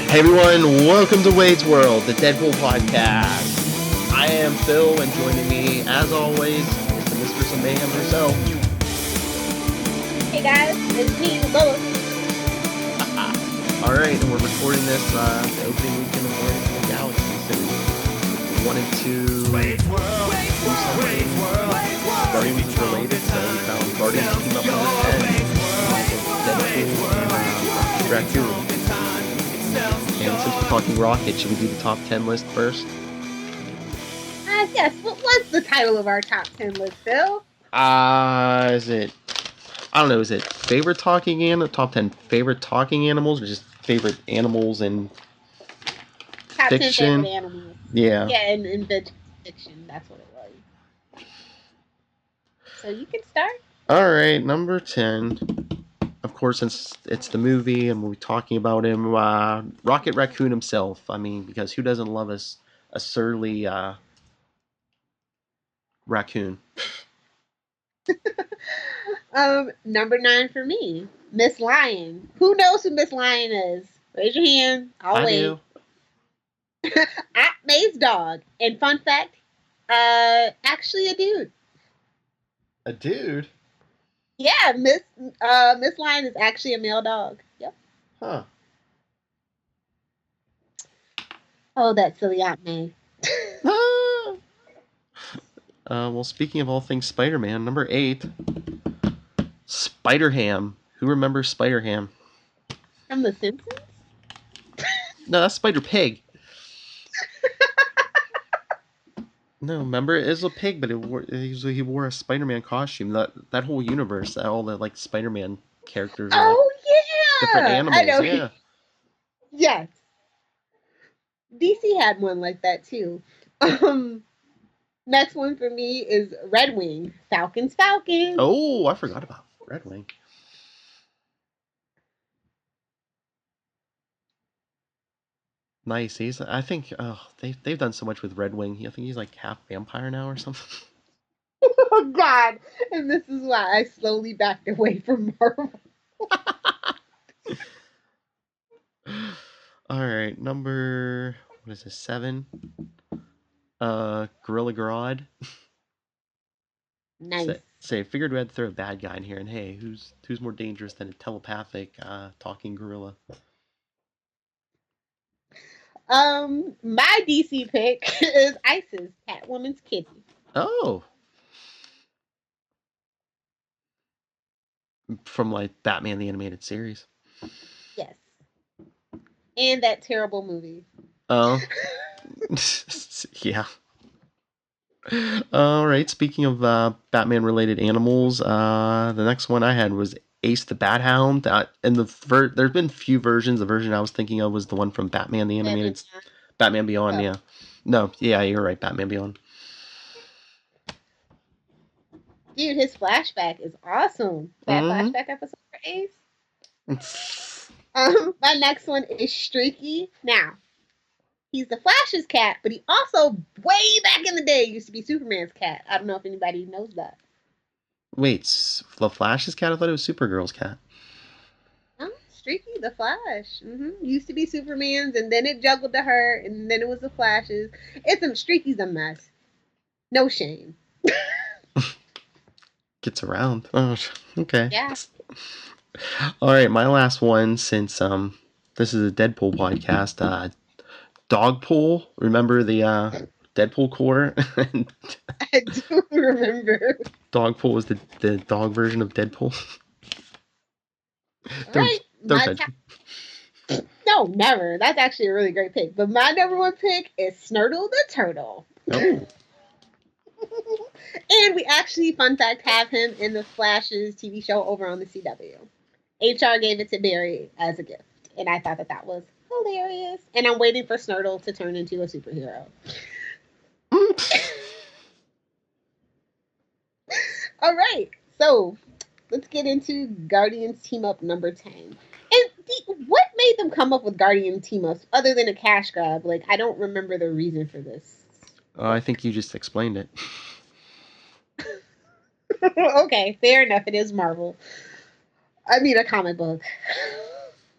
Hey everyone, welcome to Wade's World, the Deadpool podcast. I am Phil, and joining me, as always, is the Mistress of Mayhem herself. Hey guys, it's me, Lois. Alright, and we're recording this the opening weekend of Guardians of the Galaxy, so we wanted to Wade's World, do something Guardians related, so we found Guardians team up number 10, Deadpool and Raccoon. And since we're talking Rocket, should we do the top 10 list first? Yes, what's the title of our top 10 list, Phil? Is it, I don't know, is it favorite talking top 10 favorite talking animals, or just favorite animals in Top fiction? 10 favorite animals. Yeah. Yeah, in fiction, that's what it was. So you can start. Alright, number 10. Of course, since it's the movie and we'll be talking about him, Rocket Raccoon himself. I mean, because who doesn't love a surly raccoon? Number 9 for me, Miss Lion. Who knows who Miss Lion is? Raise your hand. I'll wait. Do. At May's dog. And fun fact, actually a dude. A dude? Yeah, Miss Lion is actually a male dog. Yep. Huh. Oh, that silly Aunt May. Well, speaking of all things Spider-Man, number 8, Spider-Ham. Who remembers Spider-Ham? From The Simpsons? No, that's Spider-Pig. No, remember, it is a pig, but he wore a Spider-Man costume. That whole universe, all the like Spider-Man characters are Oh yeah, different animals. I know. Yeah. Yes. DC had one like that too. Next one for me is Red Wing. Falcon's Falcon. Oh, I forgot about Red Wing. Nice. I think they've done so much with Red Wing. I think he's like half vampire now or something. Oh God! And this is why I slowly backed away from Marvel. All right, number, what is this, 7? Gorilla Grodd. Nice. Say, figured we had to throw a bad guy in here, and hey, who's more dangerous than a telepathic talking gorilla? My DC pick is Isis, Catwoman's kitty. Oh. From like Batman the Animated Series. Yes. And that terrible movie. Oh. Yeah. Alright, speaking of Batman-related animals, the next one I had was Ace the Bat Hound. And there's been a few versions. The version I was thinking of was the one from Batman the Animated... Batman Beyond, yeah. No, yeah, you're right, Batman Beyond. Dude, his flashback is awesome. That flashback episode for Ace. My next one is Streaky. Now, he's the Flash's cat, but he also, way back in the day, used to be Superman's cat. I don't know if anybody knows that. Wait, the Flash's cat? I thought it was Supergirl's cat. No, Streaky, the Flash. Used to be Superman's, and then it juggled to her, and then it was the Flash's. Streaky's a mess. No shame. Gets around. Oh, okay. Yeah. All right, my last one, since this is a Deadpool podcast. Dogpool. Remember the Deadpool core? I do remember. Dogpool was the dog version of Deadpool. Right. No, never. That's actually a really great pick. But my number 1 pick is Snurtle the Turtle. Oh. And we actually, fun fact, have him in the Flash's TV show over on the CW. HR gave it to Barry as a gift. And I thought that was hilarious. And I'm waiting for Snurtle to turn into a superhero. All right. So let's get into Guardians Team Up number 10. And what made them come up with Guardian Team Ups other than a cash grab? Like, I don't remember the reason for this. I think you just explained it. Okay, fair enough. It is Marvel. I mean, a comic book.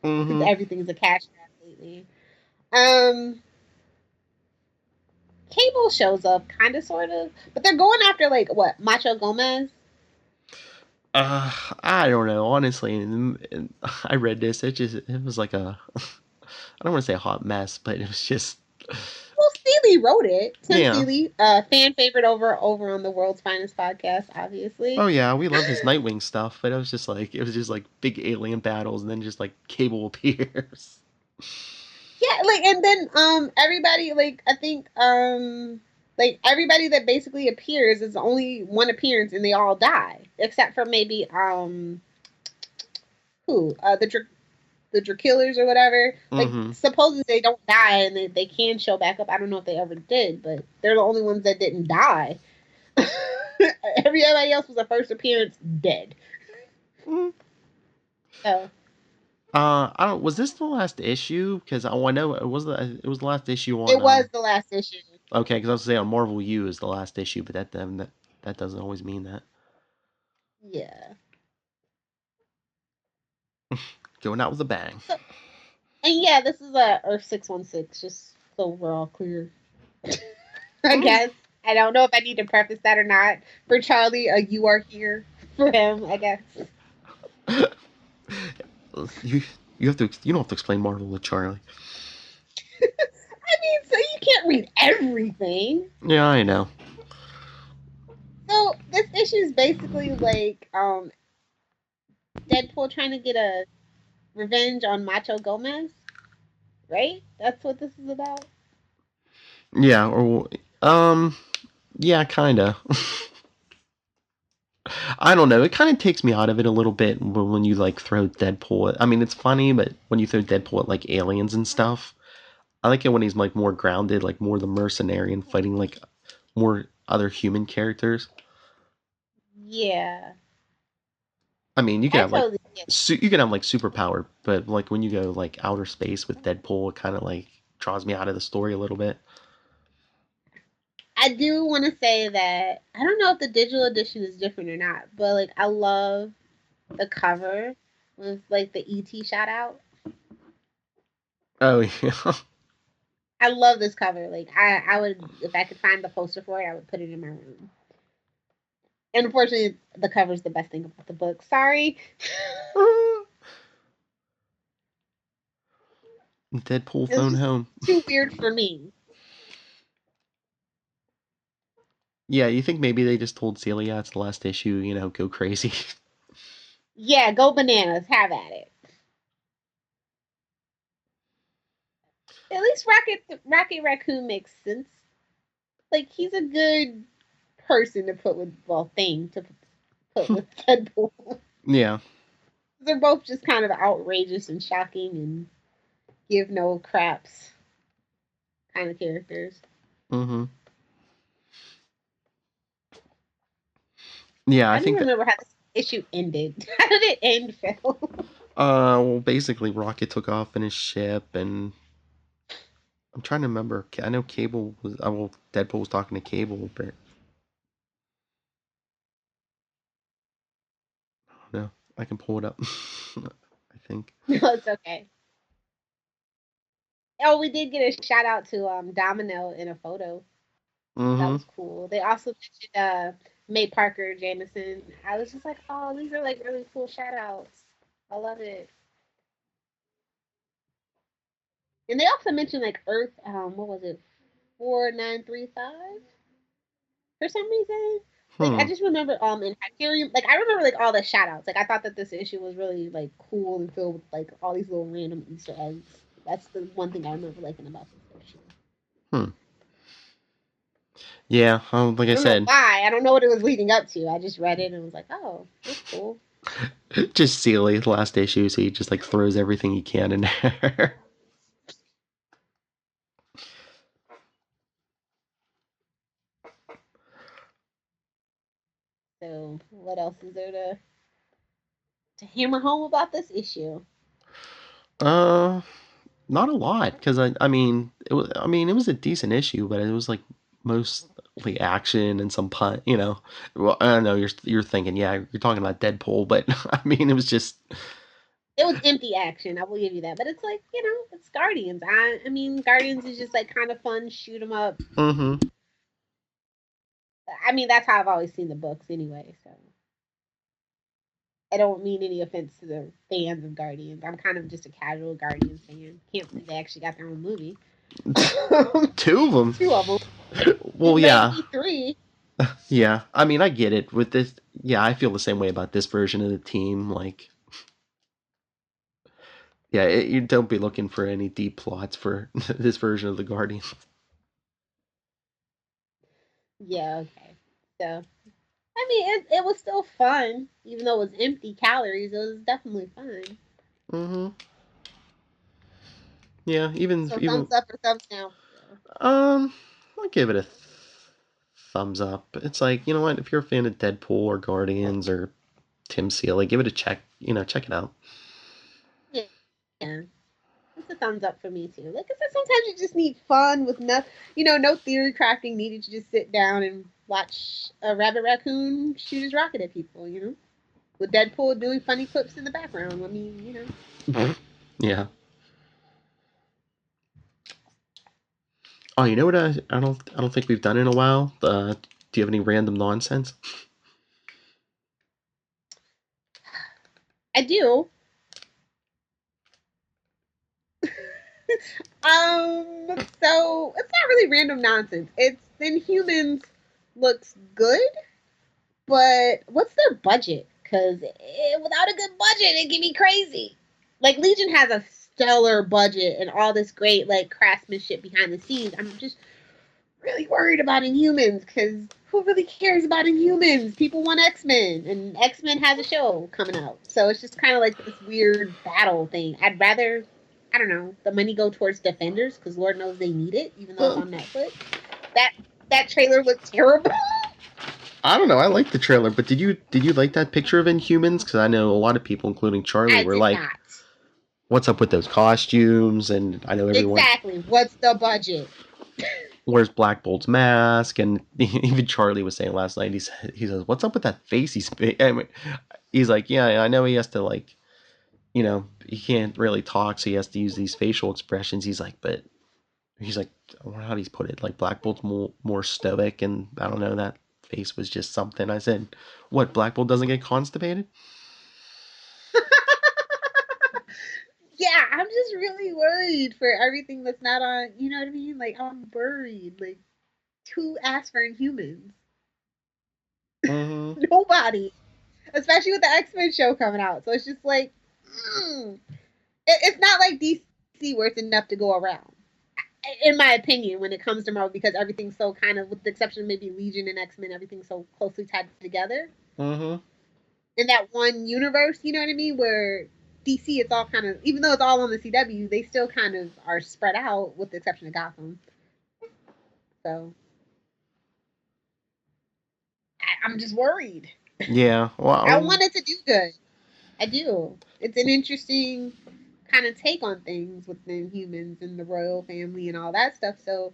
Everything's a cash grab lately. Um, Cable shows up, kind of, sort of, but they're going after like what Macho Gomez. I don't know. Honestly, I read this. It was like a I don't want to say a hot mess, but it was just Well, Steely wrote it. Tim yeah. Steely, fan favorite over on the World's Finest podcast, Oh obviously. yeah, we love his Nightwing stuff, but it was just like big alien battles, and then just like Cable appears. Yeah, like, and then everybody, like, I think like everybody that basically appears is only one appearance and they all die except for maybe who the Dracillers or whatever. Like, Mm-hmm. supposedly they don't die and they can show back up. I don't know if they ever did, but they're the only ones that didn't die. Everybody else was a first appearance dead. Mm-hmm. So I don't. Was this the last issue? Because I know it was the last issue on it was the last issue. Okay, because I was saying on Marvel U is the last issue, but that doesn't always mean that. Yeah. Going out with a bang. So, and yeah, this is a Earth 616, just so we're all clear. I Mm. guess. I don't know if I need to preface that or not. For Charlie, you are here. For him, I guess. you you don't have to explain Marvel to Charlie. I mean, so you can't read everything. Yeah, I know. So this issue is basically like Deadpool trying to get a revenge on Macho Gomez, right? That's what this is about. Yeah, or yeah, kind of. I don't know. It kind of takes me out of it a little bit when you like throw Deadpool. I mean, it's funny, but when you throw Deadpool at like aliens and stuff, I like it when he's like more grounded, like more the mercenary and fighting like more other human characters. Yeah, I mean, you can I have like totally get. you can have like superpower, but like when you go like outer space with Deadpool, it kind of like draws me out of the story a little bit. I do want to say that I don't know if the digital edition is different or not, but like I love the cover with like the ET shout out. Oh yeah. I love this cover. Like I would, if I could find the poster for it, I would put it in my room. And unfortunately, the cover is the best thing about the book. Sorry. Deadpool It was phone just home. too weird for me. Yeah, you think maybe they just told Celia it's the last issue, go crazy. Yeah, go bananas. Have at it. At least Rocket Raccoon makes sense. Like, he's a good person to put with, well, thing to put with Deadpool. Yeah. They're both just kind of outrageous and shocking and give no craps kind of characters. Mm-hmm. Yeah, I I don't think even that. remember how this issue ended. How did it end, Phil? Well, basically, Rocket took off in his ship, and I'm trying to remember. I know Cable was. Well, Deadpool was talking to Cable, but no, I can pull it up. I think. No, it's okay. Oh, we did get a shout out to Domino in a photo. That Mm-hmm. was cool. They also mentioned May Parker Jameson. I was just like, oh, these are like really cool shout outs. I love it. And they also mentioned like Earth, what was it, 4935 for some reason. Like I Hmm. just remember in Hyperion, like I remember like all the shout outs. Like I thought that this issue was really like cool and filled with like all these little random Easter eggs. That's the one thing I remember liking about this issue. Hmm. Yeah. Like I I don't know said, why. I don't know what it was leading up to. I just read it and was like, oh, that's cool. just Sealy, the last issue, so he just like throws everything he can in there. So what else is there to hammer home about this issue? uh, Not a lot, because it was a decent issue, but it was like mostly action and some pun. Well, I don't know. You're thinking, yeah, you're talking about Deadpool, but I mean, it was just It was empty action. I will give you that. But it's like, it's Guardians. I mean, Guardians is just like kind of fun, shoot 'em up. Mm-hmm. I mean, that's how I've always seen the books anyway. So I don't mean any offense to the fans of Guardians. I'm kind of just a casual Guardians fan. Can't believe they actually got their own movie. Two of them. Two of them. Well, yeah. Maybe three. Yeah. I mean, I get it with this. Yeah, I feel the same way about this version of the team. Like, yeah, you don't be looking for any deep plots for this version of the Guardians. Yeah, okay. So, I mean, it was still fun, even though it was empty calories. It was definitely fun. Mm-hmm. Yeah, So even thumbs up or thumbs down. I'll give it a thumbs up. It's like, you know what, if you're a fan of Deadpool or Guardians or Tim Seeley, give it a check. Check it out. Yeah, yeah. It's a thumbs up for me too. Like I said, sometimes you just need fun with no theory crafting needed. To just sit down and watch a rabbit raccoon shoot his rocket at people. With Deadpool doing funny clips in the background. I mean. Yeah. Oh, you know what? I don't think we've done in a while. Do you have any random nonsense? I do. So it's not really random nonsense. It's Inhumans looks good, but what's their budget? Because without a good budget, it can be crazy. Like Legion has a stellar budget and all this great like craftsmanship behind the scenes. I'm just really worried about Inhumans because who really cares about Inhumans? People want X-Men, and X-Men has a show coming out, so it's just kind of like this weird battle thing. I'd rather, I don't know, the money go towards Defenders because Lord knows they need it, even though it's on Netflix. That trailer looked terrible. I don't know. I like the trailer, but did you like that picture of Inhumans? Because I know a lot of people, including Charlie, I were did like, not. "What's up with those costumes?" And I know everyone. Exactly. What's the budget? Where's Black Bolt's mask? And even Charlie was saying last night. He says, "What's up with that face?" He's like, "Yeah, I know he has to like, he can't really talk, so he has to use these facial expressions." He's like, but he's like, I wonder how he's put it. Like Black Bolt's more stoic, and I don't know, that face was just something. I said, "What? Black Bolt doesn't get constipated?" Yeah, I'm just really worried for everything that's not on. You know what I mean? Like I'm worried. Like who asked for Inhumans? Mm-hmm. Nobody. Especially with the X-Men show coming out. So it's just like, it's not like DC where it's enough to go around. In my opinion, when it comes to Marvel, because everything's so kind of, with the exception of maybe Legion and X-Men, everything's so closely tied together. Mm-hmm. In that one universe, you know what I mean? Where DC, it's all kind of, even though it's all on the CW, they still kind of are spread out, with the exception of Gotham. So I'm just worried. Yeah. I Well. want it to do good. I do. It's an interesting kind of take on things with the humans and the royal family and all that stuff. So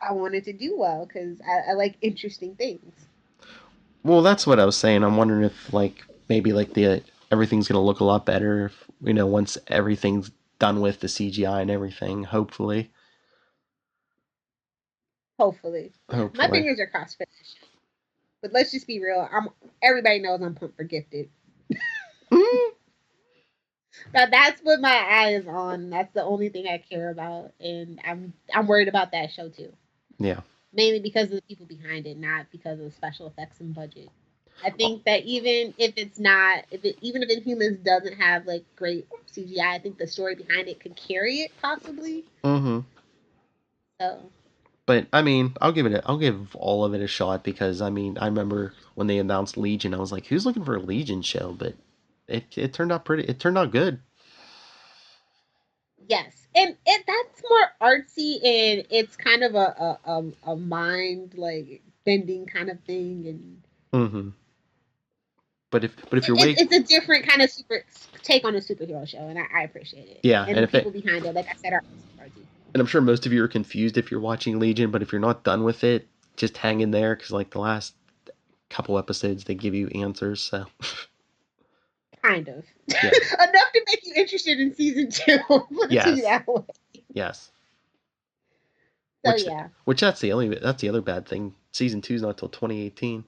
I wanted to do well because I like interesting things. Well, that's what I was saying. I'm wondering if like maybe like the everything's gonna look a lot better if once everything's done with the CGI and everything. Hopefully. Hopefully, yeah. My Hopefully. fingers are crossed for this. But let's just be real. Everybody knows I'm pumped for Gifted. Mm-hmm. That's what my eye is on. That's the only thing I care about, and I'm worried about that show too. Yeah. Mainly because of the people behind it, not because of special effects and budget. I think that even if it's not, even if Inhumans doesn't have like great CGI, I think the story behind it could carry it possibly. Mm-hmm. So, But I mean, I'll give all of it a shot because I mean, I remember when they announced Legion, I was like, who's looking for a Legion show? But it turned out good. yes, and that's more artsy, and it's kind of a mind like bending kind of thing, and Mm-hmm. But if you're it's a different kind of super take on a superhero show, and I appreciate it. yeah, And the people behind it, like I said, are artsy. and I'm sure most of you are confused if you're watching Legion, but if you're not done with it, just hang in there because like the last couple episodes they give you answers. So Kind of. Yeah. Enough to make you interested in season 2. Yes. That way. Yes. So yeah. Which that's the other bad thing. Season 2 is not until 2018.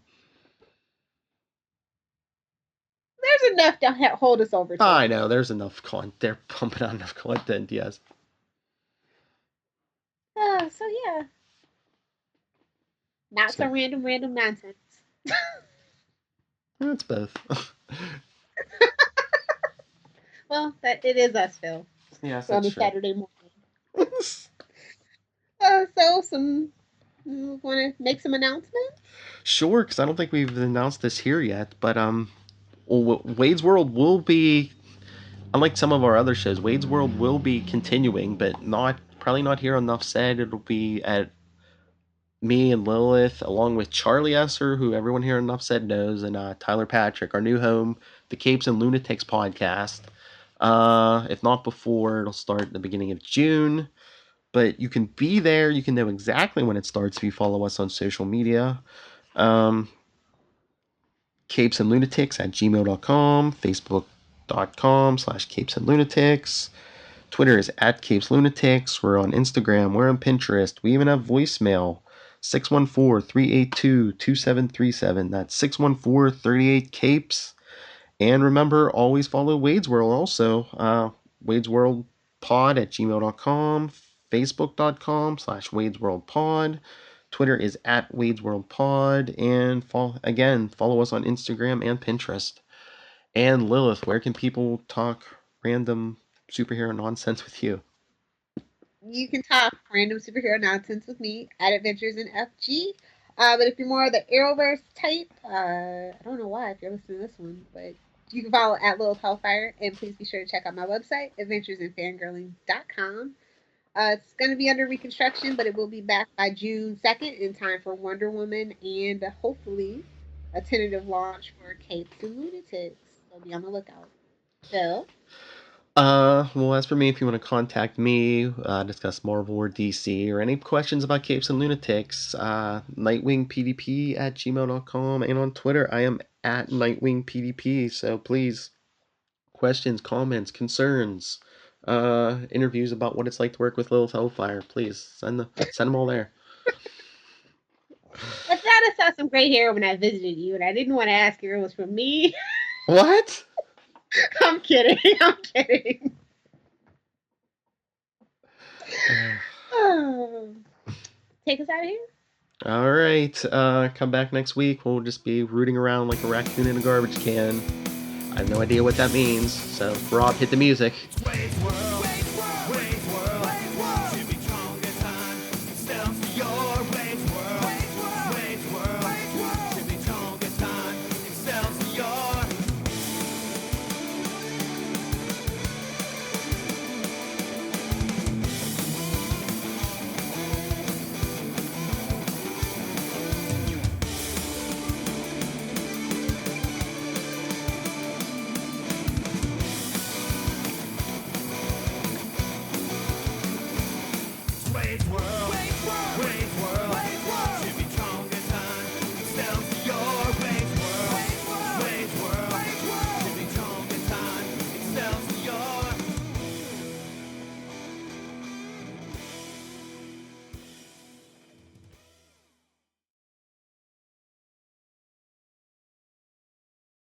There's enough to hold us over. I know. There's enough content. They're pumping out enough content. Yes. So yeah. Not so random nonsense. It's both. Well, it is us, Phil. Yes, on a Saturday morning. So want to make some announcements? Sure, because I don't think we've announced this here yet. But Wade's World will be, unlike some of our other shows, Wade's World will be continuing, but probably not here on Enough Said. It'll be at me and Lilith, along with Charlie Esser, who everyone here on Enough Said knows, and Tyler Patrick, our new home, the Capes and Lunatics podcast. If not before, it'll start at the beginning of June. But you can be there. You can know exactly when it starts if you follow us on social media. Capes and Lunatics at gmail.com, facebook.com/Capes and Lunatics. Twitter is at Capes Lunatics. We're on Instagram. We're on Pinterest. We even have voicemail. 614-382-2737. That's 614-38-CAPES. And remember, always follow Wade's World also. Wade's World Pod at gmail.com, facebook.com/Wade's World Pod. Twitter is at Wade's World Pod. And follow us on Instagram and Pinterest. And Lilith, where can people talk random superhero nonsense with you? You can talk random superhero nonsense with me at Adventures in FG. But if you're more of the Arrowverse type, I don't know why if you're listening to this one, but you can follow at Lilith Hellfire, and please be sure to check out my website, adventuresinfangirling.com. It's going to be under reconstruction, but it will be back by June 2nd in time for Wonder Woman and hopefully a tentative launch for Capes and Lunatics. So be on the lookout. Phil? Well, as for me, if you want to contact me, discuss Marvel or DC, or any questions about Capes and Lunatics, nightwingpdp at gmail.com, and on Twitter, I am at nightwingpdp, so please, questions, comments, concerns, interviews about what it's like to work with Lilith Hellfire, please, send them all there. I thought I saw some gray hair when I visited you, and I didn't want to ask if it was from me. What? I'm kidding. Take us out of here. All right. Come back next week. We'll just be rooting around like a raccoon in a garbage can. I have no idea what that means. So, Rob, hit the music.